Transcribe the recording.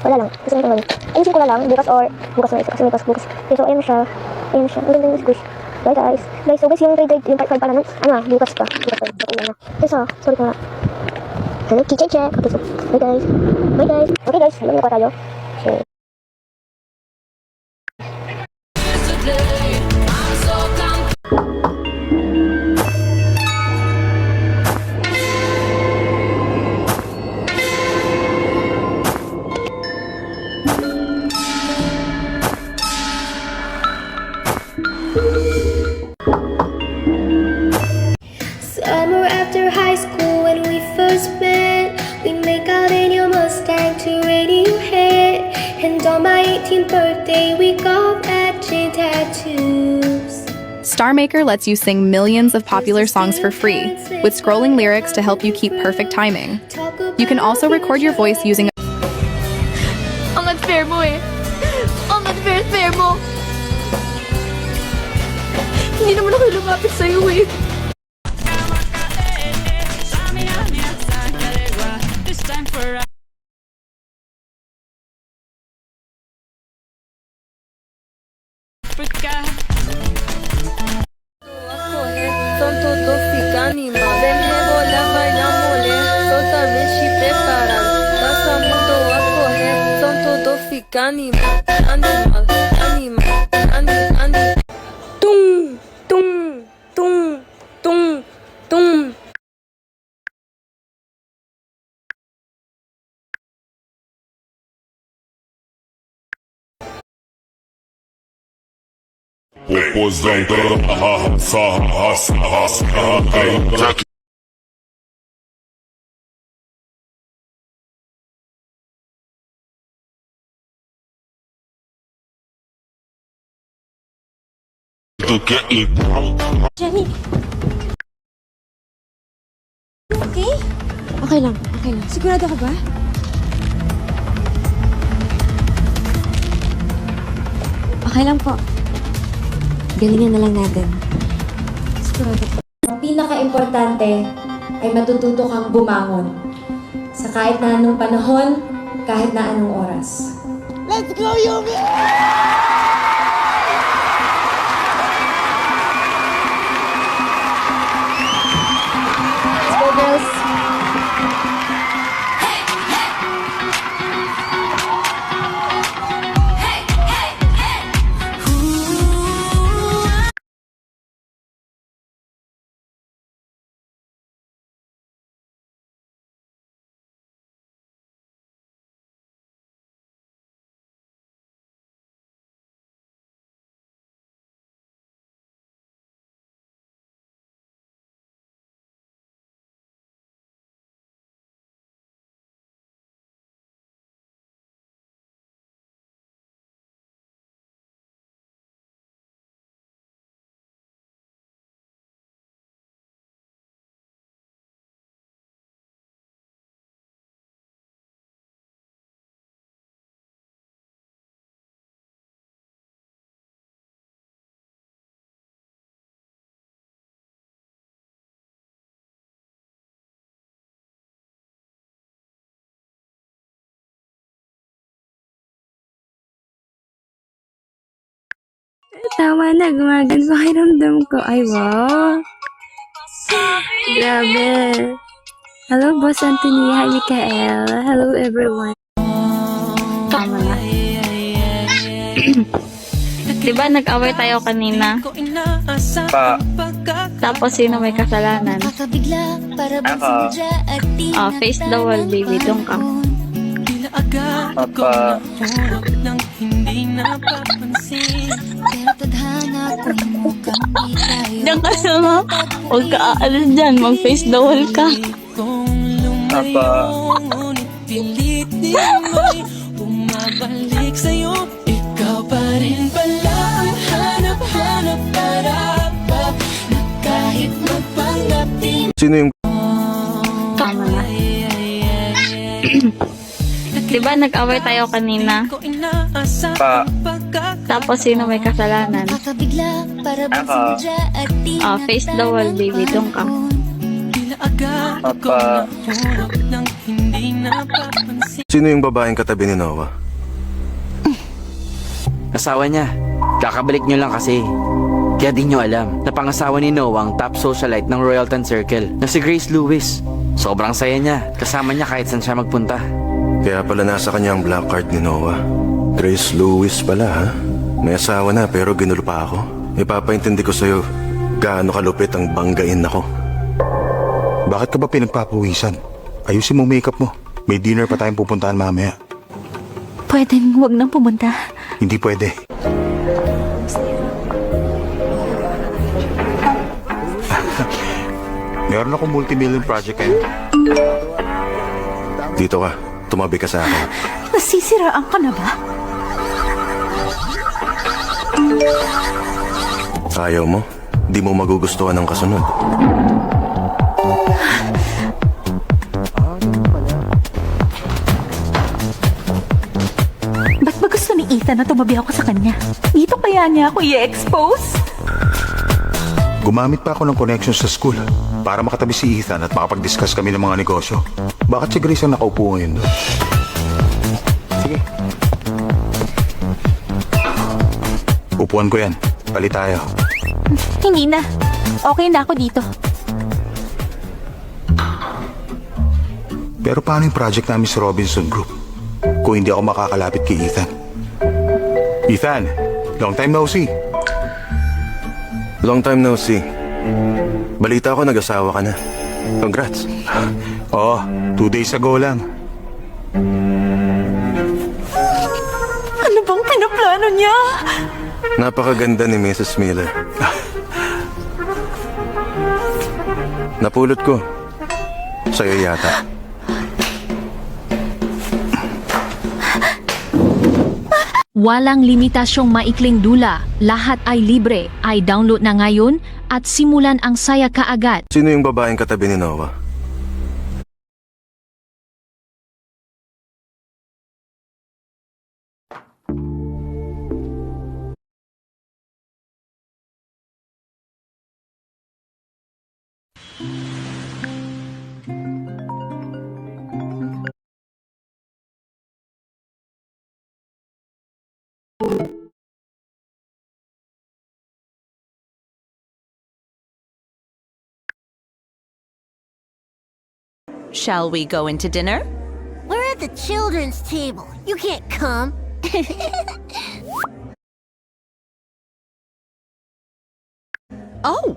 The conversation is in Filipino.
Wala lang. Kasi may tanggalin. Ayusin ko na lang. Bukas or bukas na isa. Kasi may pas bukas. Okay, so ayan na siya. Ayan na siya. Ang ganda yung squish. Right guys. Guys, so guys, yung grade yung part 5 pala nun. Ano ah, bukas pa. Bukas pa. So ayan na. Okay, so, sorry ko na. Ano, keychain check. Okay, so, bye guys. Bye guys. Okay guys, alam ko tayo. So, Summer after high school when we first met, we make out in your Mustang to Radiohead. And on my 18th birthday, we got matching tattoos. StarMaker lets you sing millions of popular songs for free, with scrolling lyrics to help you keep perfect timing. You can also record your voice using Ang unfair mo eh. Ang unfair mo. Hindi naman ako lumapit sa'yo eh. Son todos ficanima, denme bola, bailamos, totalmente preparado. Pasa mundo a correr, son todos ficanima, animal, animal, animal. Tum, tum, tum, tum, tum. Popozão, Jenny. Okay? Okay lang. Sigurado ka ba? Okay lang po. Galingan na lang natin. Sigurado po. Ang pinaka-importante ay matututo kang bumangon sa kahit na anong panahon, kahit na anong oras. Let's go, Yumi! Let's go, girls! Tama na, gumagan pakiramdam ko. Ay, wow. Grabe. Hello, Boss Anthony. Hi, Mikael. Hello, everyone. Tama na. Diba nag-away tayo kanina? Tapos sino may kasalanan? Oh, face the wall, baby. Doon ka. Papa. Diyan ka sama. Huwag ka aalis dyan. Mag-face the wall ka. Papa. Bumabalik sa'yo, ikaw pa rin pala ang hanap-hanap para pa na kahit magpanggap di Sino yung Tama na. Diba nag-away tayo kanina? pa? Tapos sino may kasalanan? Ako. Oh, face the wall, baby. Doon ka. Papa. napapansin. Sino yung babaeng katabi ni Noah? Asawa niya. Kakabalik nyo lang kasi. Kaya di nyo alam na pangasawa ni Noah ang top socialite ng Royalton Circle na si Grace Lewis. Sobrang saya niya. Kasama niya kahit saan siya magpunta. Kaya pala nasa kanya ang black card ni Noah. Grace Lewis pala, ha? May asawa na pero ginulo pa ako. Ipapaintindi ko sa'yo gaano kalupit ang banggain ako. Bakit ka ba pinagpapawisan? Ayusin mo makeup mo. May dinner pa tayong pupuntahan mamaya. Pwedeng wag nang pumunta. Hindi pwede. Meron akong multi-million project ngayon. Dito ka, tumabi ka sa akin. Nasisiraan ka na ba? Ayaw mo? Di mo magugustuhan ang kasunod. Ba't ba gusto ni Ethan na tumabi ako sa kanya? Dito kaya niya ako i-expose? Gumamit pa ako ng connection sa school para makatabi si Ethan at makapag-discuss kami ng mga negosyo. Bakit si Grace ang nakaupo ngayon doon? Sige. Upuan ko yan. Palit tayo. Hindi na. Okay na ako dito. Pero paano yung project namin sa Robinson Group kung hindi ako makakalapit kay Ethan? Ethan, long time no see. Long time no see. Balita ko nag-asawa ka na. Congrats. Oo, 2 days ago lang. Ano bang pinaplano niya? Napakaganda ni Mrs. Miller. Napulot ko. Sa'yo yata. Walang limitasyong maikling dula, lahat ay libre, ay download na ngayon at simulan ang saya kaagad. Sino yung babaeng katabi ni Noah? Shall we go into dinner? We're at the children's table. You can't come. Oh,